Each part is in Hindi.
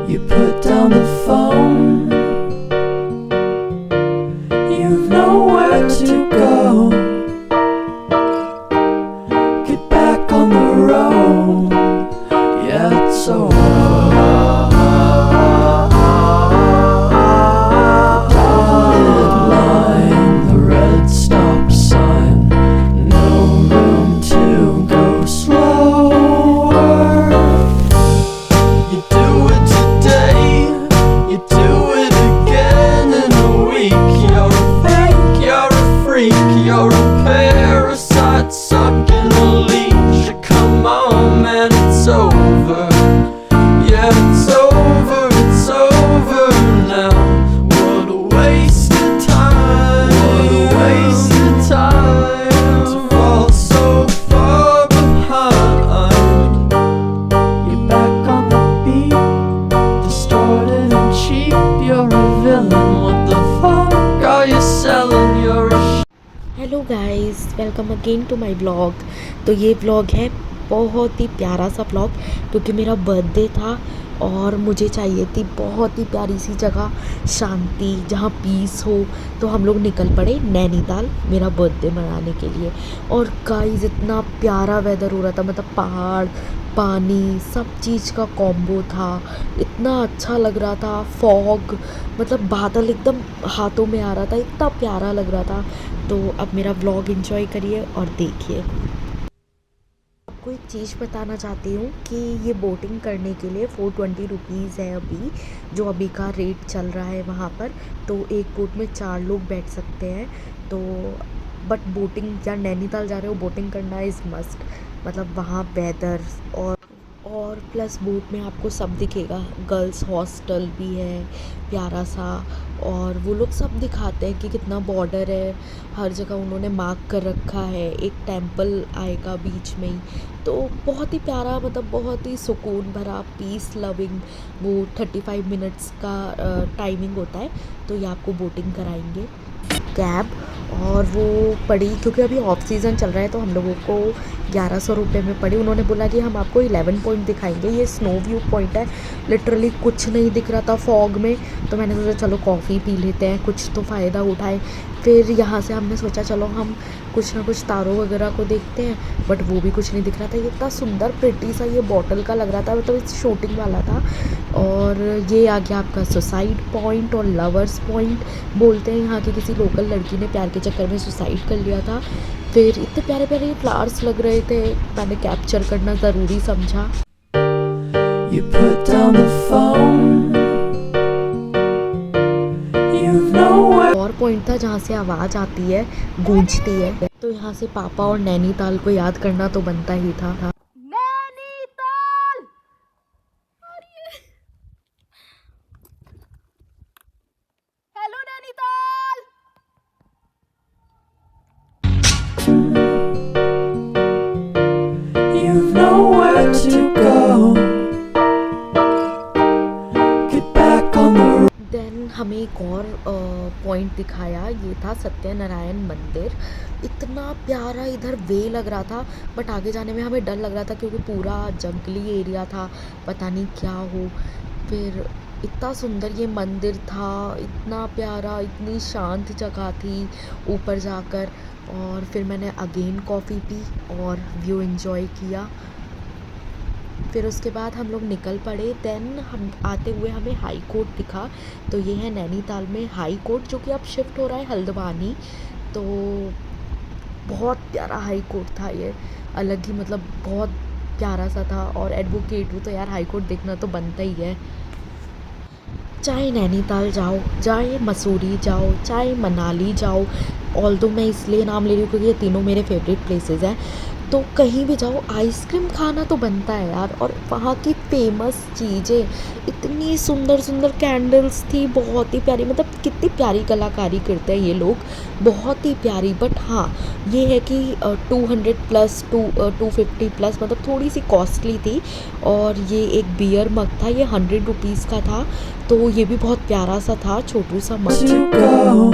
You put down the phone, you've nowhere to go. Get back on the road, yeah, it's over. Dotted line, the red stop sign, no room to go slower. You do it today, you do it again in a week. You're a fake, you're a freak, you're a parasite stuck in a leash. Come on, man, it's over. Yeah, it's over now. What a waste of time, what a waste of time to fall so far behind. You're back on the beat, distorted and cheap. You're a villain, what the fuck are you selling? You're a hello guys, welcome again to my blog. तो ये ब्लॉग है बहुत ही प्यारा सा ब्लॉग, क्योंकि मेरा बर्थडे था और मुझे चाहिए थी बहुत ही प्यारी सी जगह, शांति, जहाँ पीस हो। तो हम लोग निकल पड़े नैनीताल मेरा बर्थडे मनाने के लिए। और गाइस इतना प्यारा वेदर हो रहा था, मतलब पहाड़, पानी, सब चीज़ का कॉम्बो था। इतना अच्छा लग रहा था, फॉग, मतलब बादल एकदम हाथों में आ रहा था, इतना प्यारा लग रहा था। तो अब मेरा व्लॉग एंजॉय करिए और देखिए। आपको एक चीज़ बताना चाहती हूँ कि ये बोटिंग करने के लिए 420 रुपीज़ है अभी, जो अभी का रेट चल रहा है वहाँ पर। तो एक बोट में 4 लोग बैठ सकते हैं। तो बट बोटिंग, या नैनीताल जा रहे हो बोटिंग करना इज़ मस्ट, मतलब वहाँ वेदर और प्लस बोट में आपको सब दिखेगा। गर्ल्स हॉस्टल भी है प्यारा सा, और वो लोग सब दिखाते हैं कि कितना बॉर्डर है, हर जगह उन्होंने मार्क कर रखा है। एक टेंपल आएगा बीच में ही, तो बहुत ही प्यारा, मतलब बहुत ही सुकून भरा, पीस लविंग। वो 35 मिनट्स का टाइमिंग होता है। तो ये आपको बोटिंग कराएंगे कैब, और वो पड़ी, क्योंकि अभी ऑफ सीज़न चल रहा है, तो हम लोगों को 1100 रुपये में पड़ी। उन्होंने बोला कि हम आपको 11 पॉइंट दिखाएंगे। ये स्नो व्यू पॉइंट है, लिटरली कुछ नहीं दिख रहा था फॉग में। तो मैंने सोचा चलो कॉफ़ी पी लेते हैं, कुछ तो फ़ायदा उठाए। फिर यहाँ से हमने सोचा चलो हम कुछ ना कुछ तारों वगैरह को देखते हैं, बट वो भी कुछ नहीं दिख रहा था। ये इतना सुंदर प्रिटी सा ये बॉटल का लग रहा था, मतलब इस शूटिंग वाला था। और ये आ गया आपका सुसाइड पॉइंट और लवर्स पॉइंट बोलते हैं। यहाँ की किसी लोकल लड़की ने प्यार के चक्कर में सुसाइड कर लिया था। फिर इतने प्यारे प्यारे फ्लावर्स लग रहे थे, मैंने कैप्चर करना ज़रूरी समझा। You put down the phone, you've nowhere. और पॉइंट था जहाँ से आवाज़ आती है, गूंजती है। तो यहाँ से पापा और नैनीताल को याद करना तो बनता ही था। Nainital, hello Nainital. You've nowhere to go. Get back on the road. Then हमें एक और पॉइंट दिखाया, ये था सत्यनारायण मंदिर। इतना प्यारा इधर वे लग रहा था, बट आगे जाने में हमें डर लग रहा था, क्योंकि पूरा जंगली एरिया था, पता नहीं क्या हो। फिर इतना सुंदर ये मंदिर था, इतना प्यारा, इतनी शांत जगह थी ऊपर जाकर। और फिर मैंने अगेन कॉफ़ी पी और व्यू एंजॉय किया। फिर उसके बाद हम लोग निकल पड़े। देन हम आते हुए हमें हाई कोर्ट दिखा। तो ये है नैनीताल में हाई कोर्ट, जो कि अब शिफ्ट हो रहा है हल्द्वानी। तो बहुत प्यारा हाई कोर्ट था ये, अलग ही, मतलब बहुत प्यारा सा था। और एडवोकेट हूँ तो यार हाई कोर्ट देखना तो बनता ही है। चाहे नैनीताल जाओ, चाहे मसूरी जाओ, चाहे मनाली जाओ, ऑल्दो मैं इसलिए नाम ले रही हूँ क्योंकि ये तीनों मेरे फेवरेट प्लेसेस हैं। तो कहीं भी जाओ आइसक्रीम खाना तो बनता है यार। और वहाँ की फेमस चीज़ें, इतनी सुंदर सुंदर कैंडल्स थी, बहुत ही प्यारी, मतलब कितनी प्यारी कलाकारी करते हैं ये लोग, बहुत ही प्यारी। बट हाँ, ये है कि 200 प्लस 250 प्लस, मतलब थोड़ी सी कॉस्टली थी। और ये एक बियर मग था, ये 100 रुपीज़ का था। तो ये भी बहुत प्यारा सा था, छोटू सा मग। To go.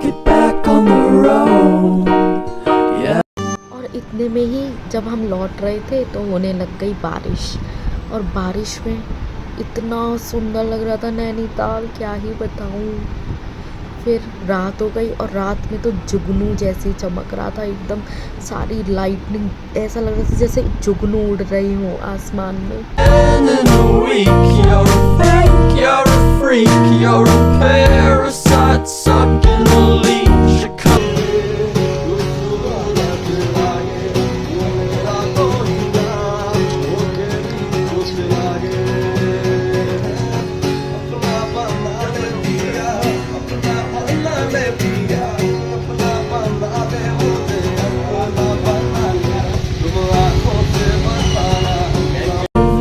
Get back on the road. Yeah. और इतने में ही जब हम लौट रहे थे तो होने लग गई बारिश। और बारिश में इतना सुंदर लग रहा था नैनीताल, क्या ही बताऊँ। फिर रात हो गई और रात में तो जुगनू जैसे चमक रहा था एकदम, सारी लाइटनिंग, ऐसा लग रहा था जैसे जुगनू उड़ रही हो आसमान में। In a week, you're a pink, you're a freak, you're a parasite stuck in a leech.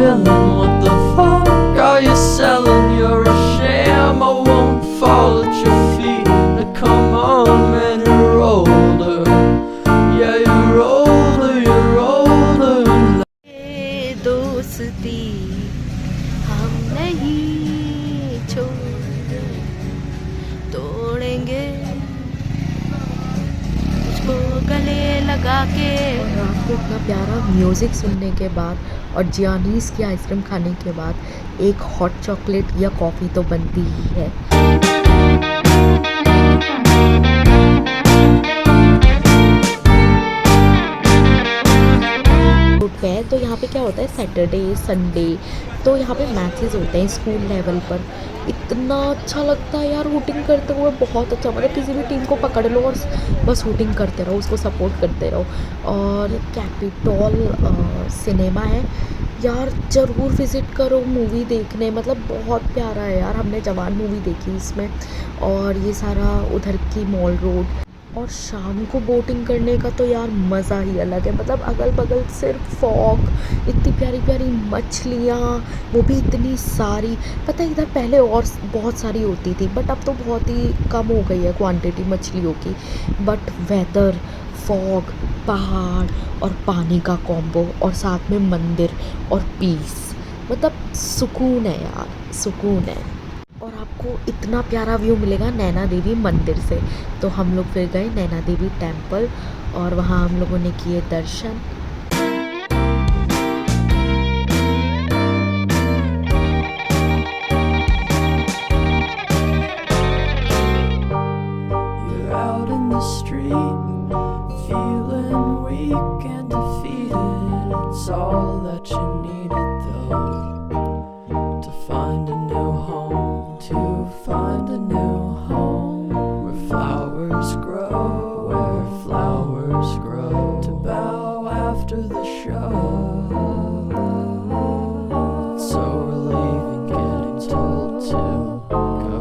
Villain, what the fuck are you selling? You're a sham, I won't fall at your feet. Now come on, man, you're older. Yeah, you're older, you're older. ये दोस्ती हम नहीं तोड़ेंगे उसको गले लगा के। और रात को इतना प्यारा म्यूज़िक सुनने के बाद और जियानीस की आइसक्रीम खाने के बाद एक हॉट चॉकलेट या कॉफ़ी तो बनती ही है। है तो यहाँ पे क्या होता है, सैटरडे संडे तो यहाँ पे मैचेस होते हैं स्कूल लेवल पर। इतना अच्छा लगता है यार हूटिंग करते हुए, बहुत अच्छा। मतलब किसी भी टीम को पकड़ लो और बस हूटिंग करते रहो, उसको सपोर्ट करते रहो। और कैपिटॉल सिनेमा है यार, ज़रूर विज़िट करो मूवी देखने, मतलब बहुत प्यारा है यार। हमने जवान मूवी देखी इसमें। और ये सारा उधर की मॉल रोड, और शाम को बोटिंग करने का तो यार मज़ा ही अलग है। मतलब अगल बगल सिर्फ फॉग, इतनी प्यारी प्यारी मछलियाँ, वो भी इतनी सारी। पता है इधर पहले और बहुत सारी होती थी, बट अब तो बहुत ही कम हो गई है क्वांटिटी मछलियों की। बट वेदर, फॉग, पहाड़ और पानी का कॉम्बो, और साथ में मंदिर और पीस, मतलब सुकून है यार, सुकून है। और आपको इतना प्यारा व्यू मिलेगा नैना देवी मंदिर से। तो हम लोग फिर गए नैना देवी टेम्पल और वहाँ हम लोगों ने किए दर्शन। You're out in the street, feeling weak and defeated. It's all that you needed though, to find a new home, to find a new home, where flowers grow, where flowers grow, to bow after the show. It's so relieving getting told to go.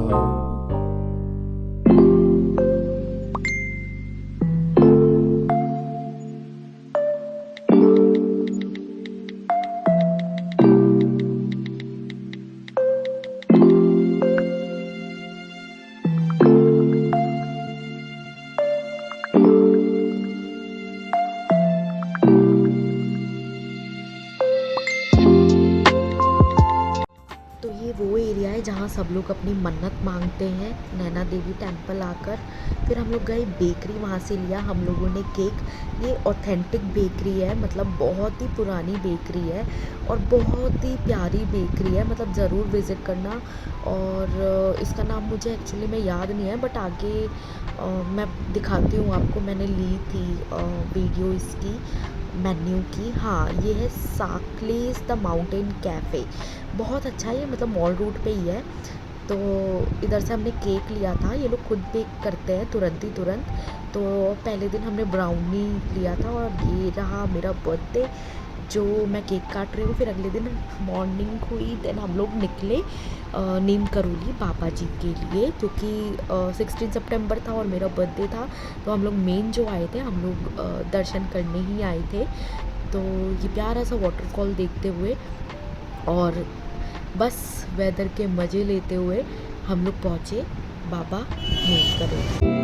तो ये वो एरिया है जहाँ सब लोग अपनी मन्नत मांगते हैं नैना देवी टेम्पल आकर। फिर हम लोग गए बेकरी, वहाँ से लिया हम लोगों ने केक। ये ऑथेंटिक बेकरी है, मतलब बहुत ही पुरानी बेकरी है और बहुत ही प्यारी बेकरी है, मतलब ज़रूर विज़िट करना। और इसका नाम मुझे एक्चुअली में याद नहीं है, बट आगे मैं दिखाती हूँ आपको। मैंने ली थी वीडियो इसकी, मेन्यू की। हाँ, ये है साकलेस द माउंटेन कैफ़े, बहुत अच्छा है ये, मतलब मॉल रोड पे ही है। तो इधर से हमने केक लिया था, ये लोग खुद बेक करते हैं तुरंत ही तुरंत। तो पहले दिन हमने ब्राउनी लिया था और ये रहा मेरा बर्थडे जो मैं केक काट रही हूँ। फिर अगले दिन मॉर्निंग हुई, देन हम लोग निकले नीम करोली बाबा जी के लिए, क्योंकि 16 सितंबर था और मेरा बर्थडे था। तो हम लोग मेन जो आए थे, हम लोग दर्शन करने ही आए थे। तो ये प्यारा सा वाटरफॉल देखते हुए और बस वेदर के मज़े लेते हुए हम लोग पहुँचे बाबा नीम करोली।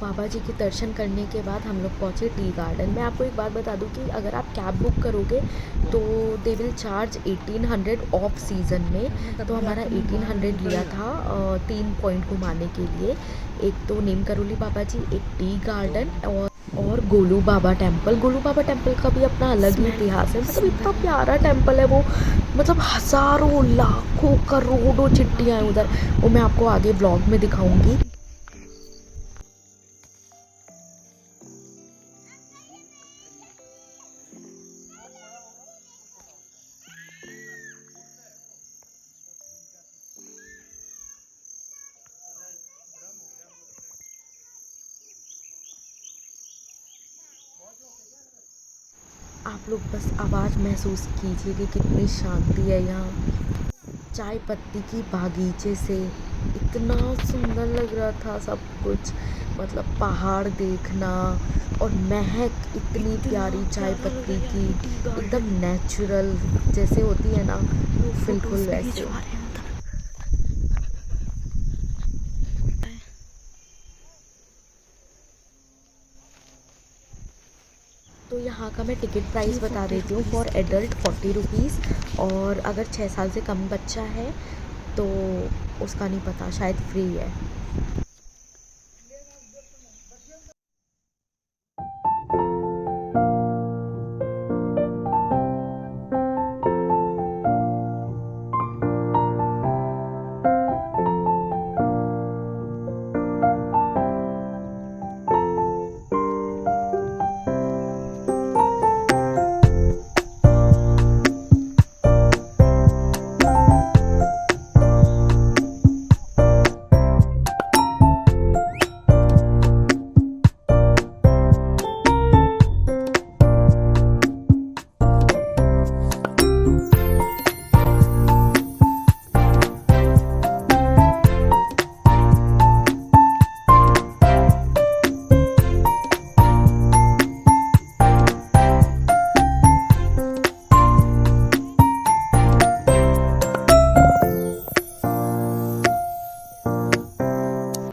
बाबा जी के दर्शन करने के बाद हम लोग पहुँचे टी गार्डन। मैं आपको एक बात बता दूं कि अगर आप कैब बुक करोगे तो they will charge 1800 of season में। तो हमारा 1800 लिया था 3 पॉइंट घुमाने के लिए। एक तो नीम करोली बाबा जी, एक टी गार्डन और गोलू बाबा टेम्पल। गोलू बाबा टेम्पल का भी अपना अलग ही इतिहास है। मतलब इतना प्यारा टेम्पल है वो, मतलब हज़ारों लाखों करोड़ों चिट्टियाँ हैं उधर। वो मैं आपको आगे ब्लॉग में दिखाऊंगी। आप लोग बस आवाज़ महसूस कीजिए कि कितनी शांति है यहाँ। चाय पत्ती की बागीचे से इतना सुंदर लग रहा था सब कुछ। मतलब पहाड़ देखना और महक इतनी प्यारी चाय पत्ती की, एकदम नेचुरल जैसे होती है ना, बिल्कुल वैसे। तो यहाँ का मैं टिकट प्राइस बता देती हूँ। फॉर एडल्ट 40 रुपीज़, और अगर 6 साल से कम बच्चा है तो उसका नहीं पता, शायद फ्री है।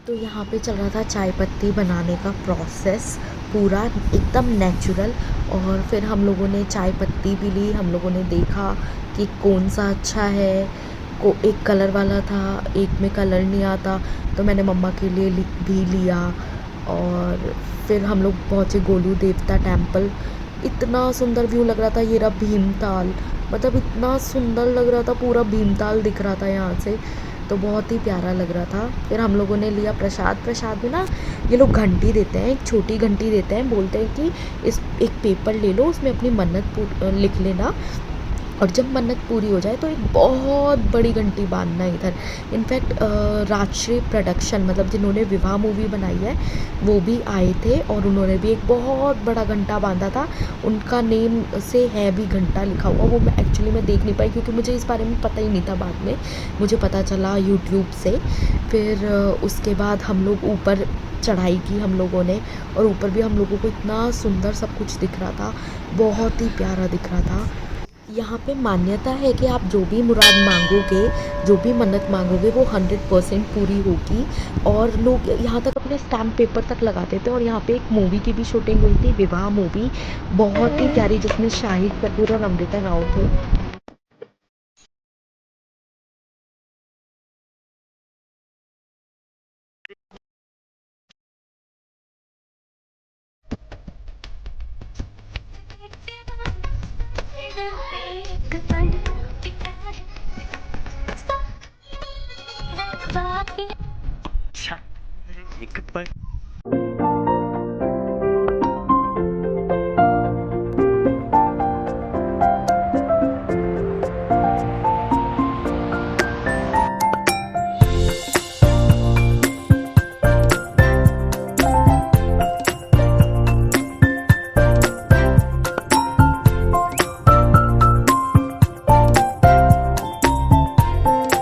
तो यहाँ पे चल रहा था चाय पत्ती बनाने का प्रोसेस, पूरा एकदम नेचुरल। और फिर हम लोगों ने चाय पत्ती भी ली। हम लोगों ने देखा कि कौन सा अच्छा है। एक कलर वाला था, एक में कलर नहीं आता, तो मैंने मम्मा के लिए भी लिया। और फिर हम लोग पहुँचे गोलू देवता टेम्पल। इतना सुंदर व्यू लग रहा था। ये रहा भीमताल, मतलब इतना सुंदर लग रहा था, पूरा भीमताल दिख रहा था यहाँ से। तो बहुत ही प्यारा लग रहा था। फिर हम लोगों ने लिया प्रसाद। प्रसाद में ना ये लोग घंटी देते हैं, एक छोटी घंटी देते हैं। बोलते हैं कि इस एक पेपर ले लो, उसमें अपनी मन्नत लिख लेना, और जब मन्नत पूरी हो जाए तो एक बहुत बड़ी घंटी बांधना इधर। इनफैक्ट राजश्री प्रोडक्शन, मतलब जिन्होंने विवाह मूवी बनाई है, वो भी आए थे और उन्होंने भी एक बहुत बड़ा घंटा बांधा था। उनका नेम से है भी घंटा लिखा हुआ। वो मैं एक्चुअली मैं देख नहीं पाई क्योंकि मुझे इस बारे में पता ही नहीं था। बाद में मुझे पता चला यूट्यूब से। फिर उसके बाद हम लोग ऊपर चढ़ाई की हम लोगों ने, और ऊपर भी हम लोगों को इतना सुंदर सब कुछ दिख रहा था, बहुत ही प्यारा दिख रहा था। यहाँ पे मान्यता है कि आप जो भी मुराद मांगोगे, जो भी मन्नत मांगोगे, वो 100% पूरी होगी। और लोग यहाँ तक अपने स्टैम्प पेपर तक लगाते थे। और यहाँ पे एक मूवी की भी शूटिंग हुई थी, विवाह मूवी, बहुत ही प्यारी, जिसमें शाहिद कपूर और अमृता राव थे।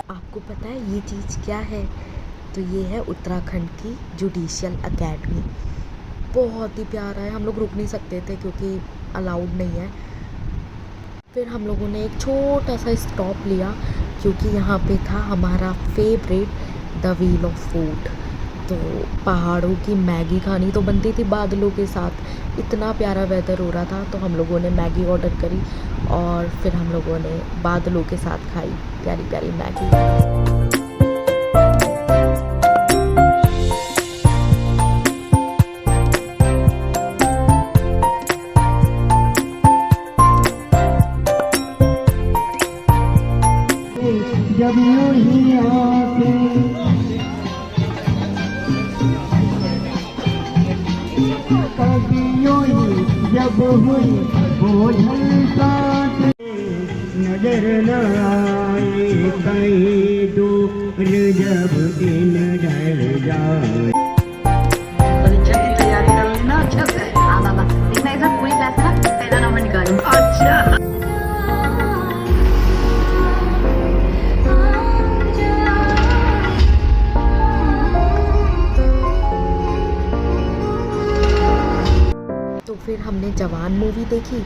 आपको पता है ये चीज़ क्या है? तो ये है उत्तराखंड की जुडिशियल अकेडमी। बहुत ही प्यारा है। हम लोग रुक नहीं सकते थे क्योंकि अलाउड नहीं है। फिर हम लोगों ने एक छोटा सा स्टॉप लिया क्योंकि यहाँ पे था हमारा favourite the wheel of food. तो पहाड़ों की मैगी खानी तो बनती थी बादलों के साथ। इतना प्यारा वेदर हो रहा था तो हम लोगों ने मैगी ऑर्डर करी और फिर हम लोगों ने बादलों के साथ खाई प्यारी प्यारी मैगी। जब यूं ही आंखें कभी यूं ही जब हुई बोझल सांसें नजर न आए कहीं दूर जब दिन ढल जाए। परीक्षा की तैयारी कर लेना अच्छे से। हाँ बाबा, देखना एक साथ पूरी क्लास में ना पहला नंबर निकालो। अच्छा। तो फिर हमने जवान मूवी देखी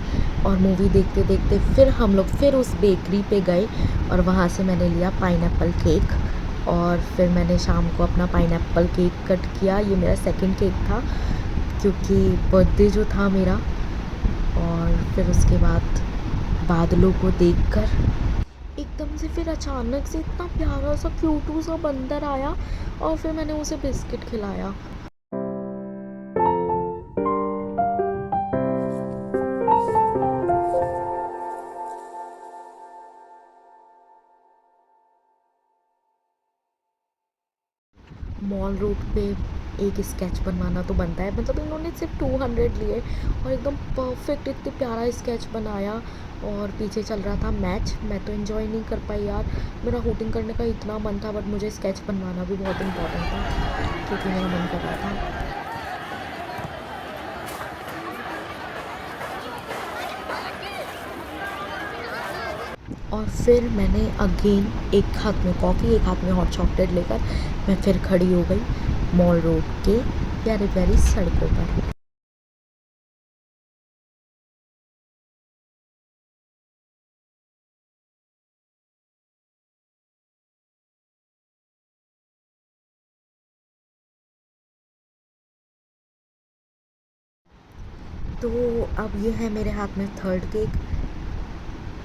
और मूवी देखते देखते फिर हम लोग फिर उस बेकरी पे गए और वहाँ से मैंने लिया पाइनएप्पल केक और फिर मैंने शाम को अपना पाइनएप्पल केक कट किया। ये मेरा सेकंड केक था क्योंकि बर्थडे जो था मेरा। और फिर उसके बाद बादलों को देखकर एकदम से फिर अचानक से इतना प्यारा सा क्यूटू सा बंदर आया और फिर मैंने उसे बिस्किट खिलाया। मॉल रोड पे एक स्केच बनवाना तो बनता है, मतलब इन्होंने सिर्फ 200 लिए और एकदम परफेक्ट इतने प्यारा स्केच बनाया। और पीछे चल रहा था मैच। मैं तो एंजॉय नहीं कर पाई यार, मेरा शूटिंग करने का इतना मन था बट मुझे स्केच बनवाना भी बहुत इम्पोर्टेंट था क्योंकि मेरा मन कर रहा था। और फिर मैंने अगेन एक हाथ में कॉफ़ी एक हाथ में हॉट चॉकलेट लेकर मैं फिर खड़ी हो गई मॉल रोड के प्यारी प्यारी सड़कों पर। तो अब ये है मेरे हाथ में थर्ड केक।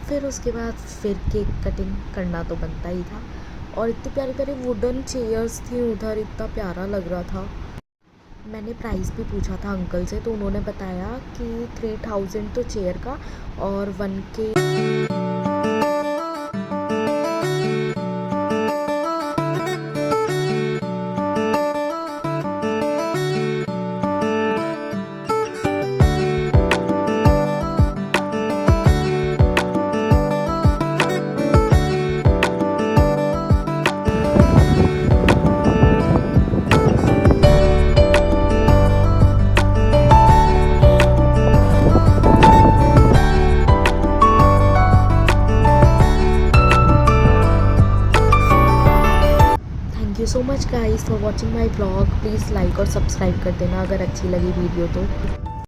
फिर उसके बाद फिर केक कटिंग करना तो बनता ही था और इतने प्यारे प्यारे वुडन चेयर्स थी उधर, इतना प्यारा लग रहा था। मैंने प्राइस भी पूछा था अंकल से तो उन्होंने बताया कि 3000 तो चेयर का और 1K। Thank you so much guys for watching my blog. Please like और सब्सक्राइब कर देना अगर अच्छी लगी वीडियो तो।